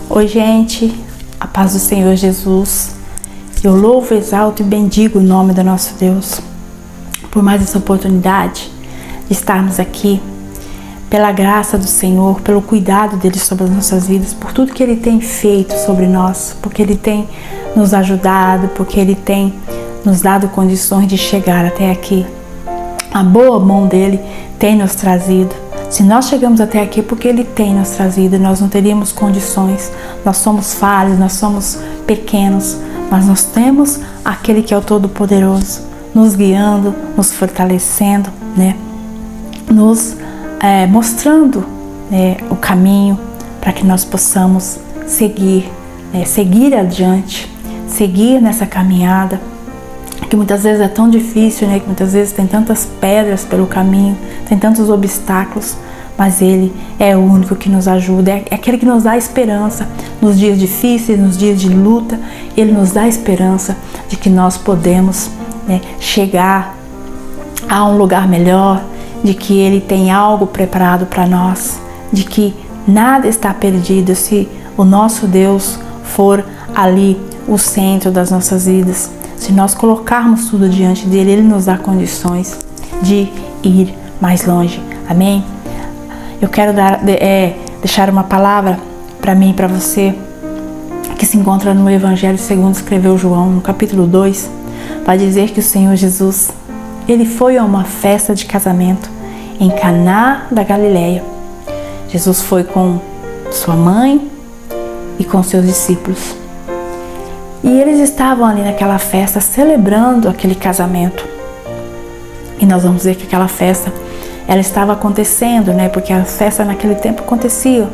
Oi, gente, a paz do Senhor Jesus. Eu louvo, exalto e bendigo o nome do nosso Deus por mais essa oportunidade de estarmos aqui, pela graça do Senhor, pelo cuidado dele sobre as nossas vidas, por tudo que ele tem feito sobre nós, porque ele tem nos ajudado, porque ele tem nos dado condições de chegar até aqui. A boa mão dele tem nos trazido. Se nós chegamos até aqui, porque ele tem nos trazido, nós não teríamos condições. Nós somos falhos, nós somos pequenos, mas nós temos aquele que é o Todo-Poderoso, nos guiando, nos fortalecendo, nos mostrando o caminho para que nós possamos seguir, seguir adiante, seguir nessa caminhada, que muitas vezes é tão difícil, que muitas vezes tem tantas pedras pelo caminho, tem tantos obstáculos, mas ele é o único que nos ajuda, é aquele que nos dá esperança nos dias difíceis, nos dias de luta. Ele nos dá esperança de que nós podemos chegar a um lugar melhor, de que ele tem algo preparado para nós, de que nada está perdido se o nosso Deus for ali o centro das nossas vidas. Se nós colocarmos tudo diante dele, ele nos dá condições de ir mais longe. Amém? Eu quero deixar uma palavra para mim e para você, que se encontra no Evangelho segundo escreveu João, no capítulo 2, vai dizer que o Senhor Jesus, ele foi a uma festa de casamento em Caná da Galileia. Jesus foi com sua mãe e com seus discípulos. E eles estavam ali naquela festa celebrando aquele casamento. E nós vamos ver que aquela festa, ela estava acontecendo, porque a festa naquele tempo acontecia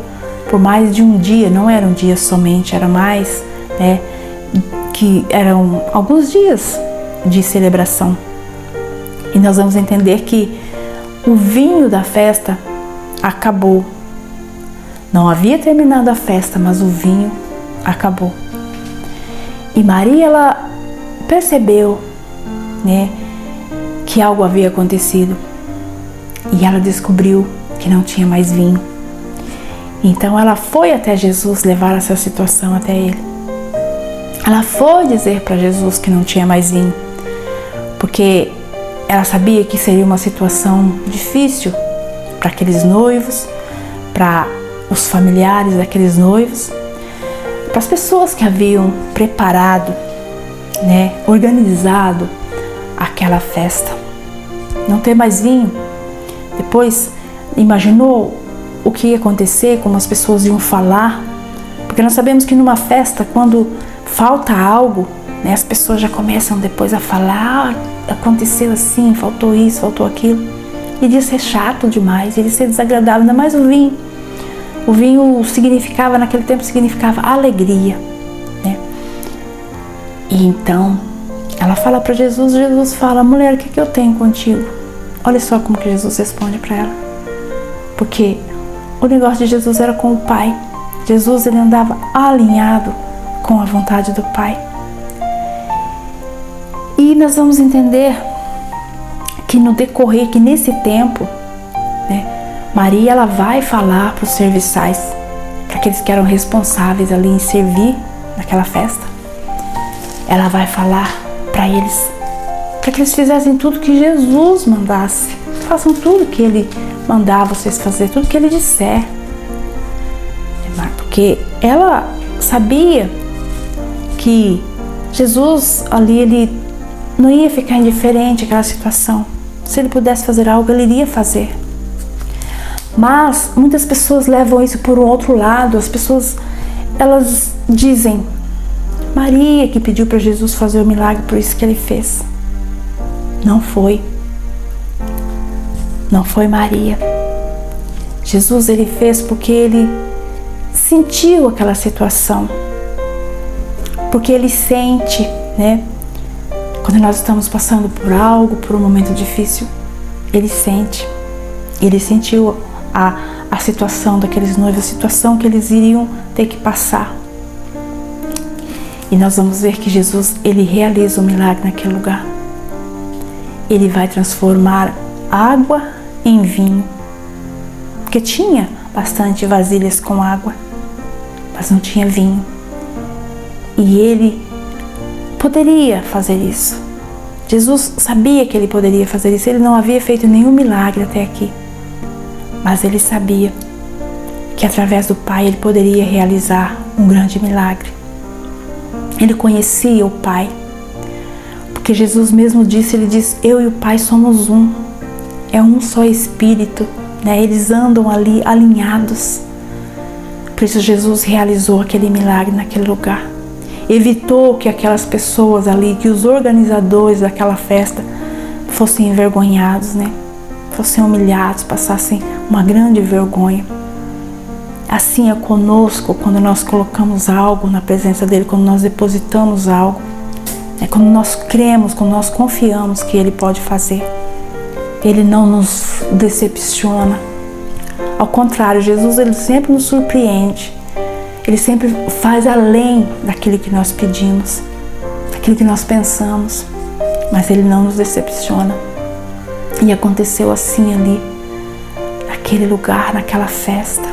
por mais de um dia, não era um dia somente, era mais, que eram alguns dias de celebração. E nós vamos entender que o vinho da festa acabou. Não havia terminado a festa, mas o vinho acabou. E Maria, ela percebeu, que algo havia acontecido. E ela descobriu que não tinha mais vinho. Então ela foi até Jesus levar essa situação até ele. Ela foi dizer para Jesus que não tinha mais vinho, porque ela sabia que seria uma situação difícil para aqueles noivos, para os familiares daqueles noivos, para as pessoas que haviam preparado, organizado aquela festa. Não ter mais vinho. Depois, imaginou o que ia acontecer, como as pessoas iam falar, porque nós sabemos que numa festa, quando falta algo, as pessoas já começam depois a falar, aconteceu assim, faltou isso, faltou aquilo. Iria ser chato demais, iria ser desagradável, ainda mais o vinho. O vinho significava, naquele tempo, significava alegria, E então, ela fala para Jesus, Jesus fala, mulher, o que eu tenho contigo? Olha só como que Jesus responde para ela. Porque o negócio de Jesus era com o Pai. Jesus, ele andava alinhado com a vontade do Pai. E nós vamos entender que no decorrer, que nesse tempo, Maria, ela vai falar para os serviçais, para aqueles que eram responsáveis ali em servir naquela festa. Ela vai falar para eles, para que eles fizessem tudo que Jesus mandasse. Façam tudo que ele mandar vocês fazer, tudo que ele disser. Porque ela sabia que Jesus ali, ele não ia ficar indiferente àquela situação. Se ele pudesse fazer algo, ele iria fazer. Mas muitas pessoas levam isso por um outro lado. As pessoas, elas dizem, Maria que pediu para Jesus fazer o milagre, por isso que ele fez. Não foi. Não foi Maria. Jesus, ele fez porque ele sentiu aquela situação. Porque ele sente, quando nós estamos passando por algo, por um momento difícil, ele sente. Ele sentiu a situação daqueles noivos, a situação que eles iriam ter que passar. E nós vamos ver que Jesus, ele realiza o milagre naquele lugar. Ele vai transformar água em vinho. Porque tinha bastante vasilhas com água. mas não tinha vinho. E ele poderia fazer isso. Jesus sabia que ele poderia fazer isso. Ele não havia feito nenhum milagre até aqui. Mas ele sabia que através do Pai ele poderia realizar um grande milagre. Ele conhecia o Pai. Porque Jesus mesmo disse, ele diz, eu e o Pai somos um. É um só Espírito, né? Eles andam ali alinhados. Por isso Jesus realizou aquele milagre naquele lugar. Evitou que aquelas pessoas ali, que os organizadores daquela festa fossem envergonhados, né? Fossem humilhados, passassem uma grande vergonha. Assim é conosco quando nós colocamos algo na presença dele, quando nós depositamos algo, né? Quando nós cremos, quando nós confiamos que ele pode fazer. Ele não nos decepciona. Ao contrário, Jesus ele sempre nos surpreende. Ele sempre faz além daquilo que nós pedimos, daquilo que nós pensamos, mas ele não nos decepciona. E aconteceu assim ali, naquele lugar, naquela festa.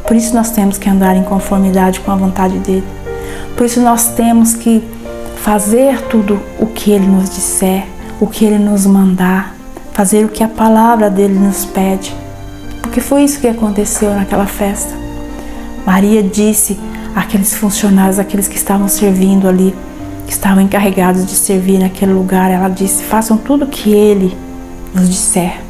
Por isso nós temos que andar em conformidade com a vontade dele. Por isso nós temos que fazer tudo o que ele nos disser, o que ele nos mandar, fazer o que a palavra dele nos pede. Porque foi isso que aconteceu naquela festa. Maria disse àqueles funcionários, aqueles que estavam servindo ali, que estavam encarregados de servir naquele lugar, ela disse, façam tudo o que ele nos disser.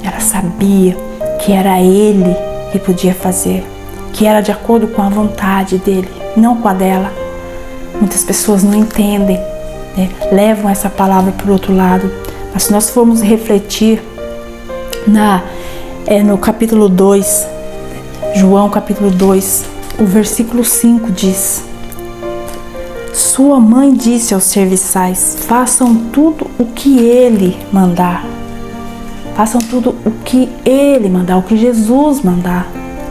Ela sabia que era ele que podia fazer, que era de acordo com a vontade dele, não com a dela. Muitas pessoas não entendem, né? Levam essa palavra para o outro lado. Mas se nós formos refletir no capítulo 2, João capítulo 2, o versículo 5 diz, sua mãe disse aos serviçais, façam tudo o que ele mandar. Façam tudo o que ele mandar, o que Jesus mandar.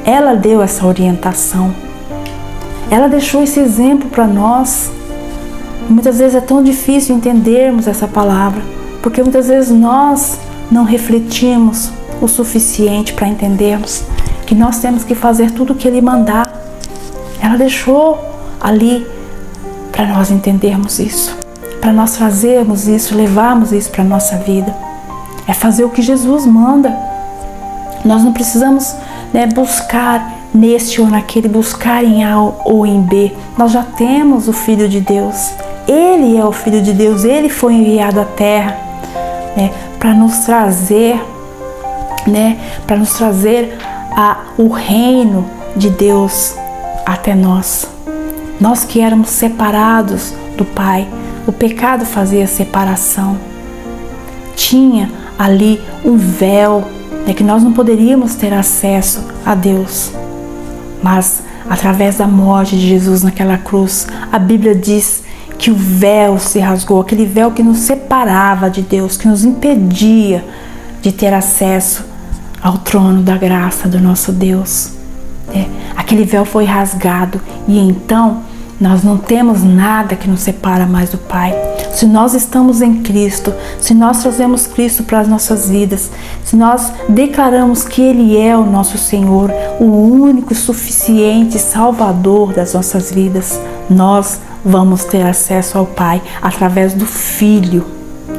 Ela deu essa orientação. Ela deixou esse exemplo para nós. Muitas vezes é tão difícil entendermos essa palavra, porque muitas vezes nós não refletimos o suficiente para entendermos que nós temos que fazer tudo o que ele mandar. Ela deixou ali para nós entendermos isso, para nós fazermos isso, levarmos isso para a nossa vida. É fazer o que Jesus manda. Nós não precisamos, né, buscar neste ou naquele, buscar em A ou em B. Nós já temos o Filho de Deus. Ele é o Filho de Deus, ele foi enviado à Terra, né, para nos trazer, o reino de Deus até nós. Nós que éramos separados do Pai, o pecado fazia separação. Tinha ali um véu, né, que nós não poderíamos ter acesso a Deus. Mas através da morte de Jesus naquela cruz, a Bíblia diz que o véu se rasgou, aquele véu que nos separava de Deus, que nos impedia de ter acesso ao trono da graça do nosso Deus. Aquele véu foi rasgado e então nós não temos nada que nos separa mais do Pai. Se nós estamos em Cristo, se nós trazemos Cristo para as nossas vidas, se nós declaramos que Ele é o nosso Senhor, o único e suficiente Salvador das nossas vidas, nós vamos ter acesso ao Pai através do Filho,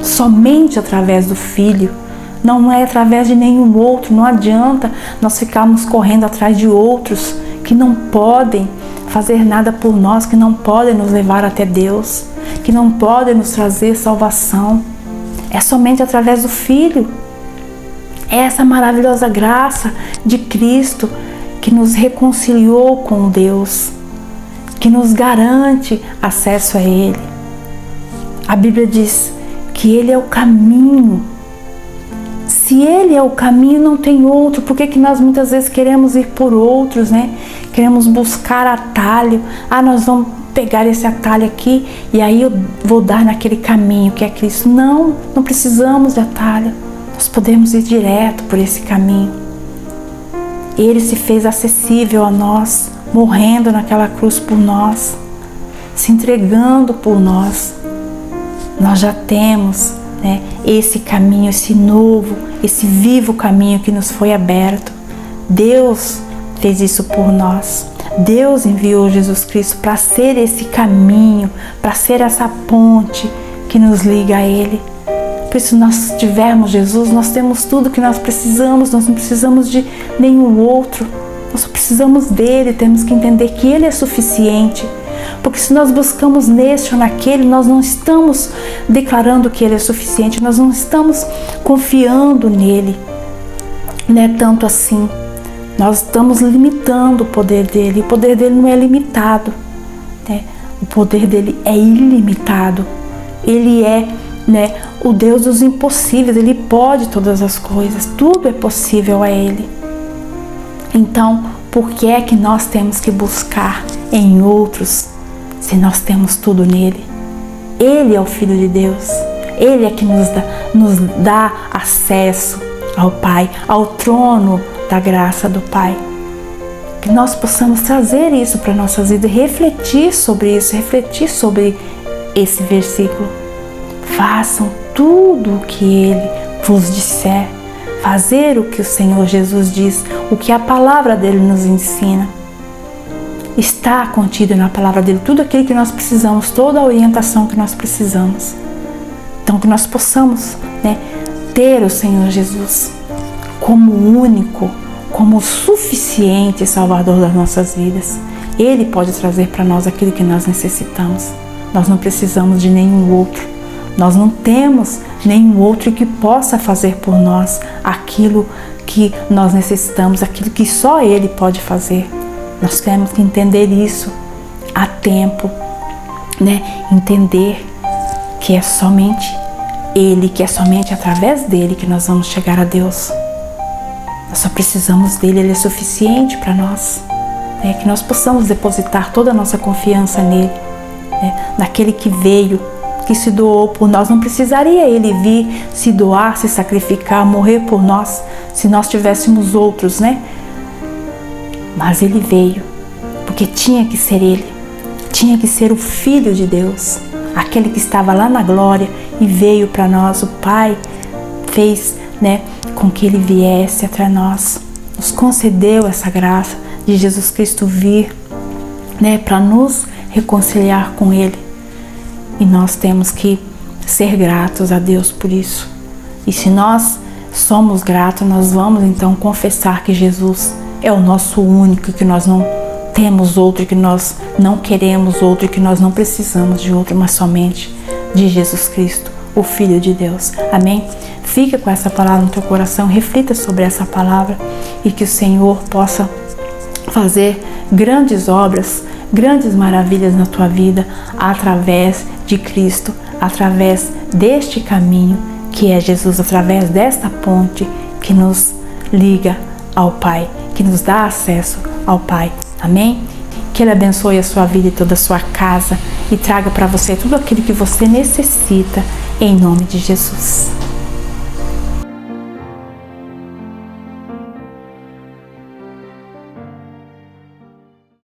somente através do Filho. Não é através de nenhum outro. Não adianta nós ficarmos correndo atrás de outros que não podem fazer nada por nós, que não podem nos levar até Deus, que não podem nos trazer salvação. É somente através do Filho. É essa maravilhosa graça de Cristo que nos reconciliou com Deus, que nos garante acesso a Ele. A Bíblia diz que Ele é o caminho. Se Ele é o caminho, não tem outro. Por que nós muitas vezes queremos ir por outros, né? Queremos buscar atalho. Nós vamos pegar esse atalho aqui e aí eu vou dar naquele caminho que é Cristo. Não precisamos de atalho. Nós podemos ir direto por esse caminho. Ele se fez acessível a nós, morrendo naquela cruz por nós, se entregando por nós. Nós já temos, né, esse caminho, esse novo, esse vivo caminho que nos foi aberto. Deus fez isso por nós. Deus enviou Jesus Cristo para ser esse caminho, para ser essa ponte que nos liga a Ele. Por isso, nós tivermos Jesus, nós temos tudo que nós precisamos, nós não precisamos de nenhum outro, nós só precisamos dele. Temos que entender que Ele é suficiente, porque se nós buscamos neste ou naquele, nós não estamos declarando que Ele é suficiente, nós não estamos confiando nele, não é tanto assim. Nós estamos limitando o poder dele. O poder dele não é limitado, né? O poder dele é ilimitado. Ele é, né, o Deus dos impossíveis. Ele pode todas as coisas. Tudo é possível a Ele. Então, por que é que nós temos que buscar em outros se nós temos tudo nele? Ele é o Filho de Deus. Ele é que nos dá acesso ao Pai, ao trono da graça do Pai. Que nós possamos trazer isso para nossas vidas, refletir sobre isso, refletir sobre esse versículo. Façam tudo o que Ele vos disser. Fazer o que o Senhor Jesus diz, o que a palavra dele nos ensina. Está contido na palavra dele tudo aquilo que nós precisamos, toda a orientação que nós precisamos. Então que nós possamos, né, ter o Senhor Jesus como único, como suficiente Salvador das nossas vidas. Ele pode trazer para nós aquilo que nós necessitamos. Nós não precisamos de nenhum outro. Nós não temos nenhum outro que possa fazer por nós aquilo que nós necessitamos, aquilo que só Ele pode fazer. Nós temos que entender isso a tempo, né? Entender que é somente Ele, que é somente através dele que nós vamos chegar a Deus. Nós só precisamos dele, Ele é suficiente para nós, né? Que nós possamos depositar toda a nossa confiança nele, né? Naquele que veio, que se doou por nós. Não precisaria Ele vir se doar, se sacrificar, morrer por nós, se nós tivéssemos outros, né? Mas Ele veio, porque tinha que ser Ele, tinha que ser o Filho de Deus, aquele que estava lá na glória e veio para nós. O Pai fez, né, com que Ele viesse até nós, nos concedeu essa graça de Jesus Cristo vir, né, para nos reconciliar com Ele. E nós temos que ser gratos a Deus por isso. E se nós somos gratos, nós vamos então confessar que Jesus é o nosso único, que nós não temos outro, que nós não queremos outro, que nós não precisamos de outro, mas somente de Jesus Cristo, o Filho de Deus. Amém? Fica com essa palavra no teu coração, reflita sobre essa palavra e que o Senhor possa fazer grandes obras, grandes maravilhas na tua vida através de Cristo, através deste caminho que é Jesus, através desta ponte que nos liga ao Pai, que nos dá acesso ao Pai. Amém? Que Ele abençoe a sua vida e toda a sua casa e traga para você tudo aquilo que você necessita, em nome de Jesus.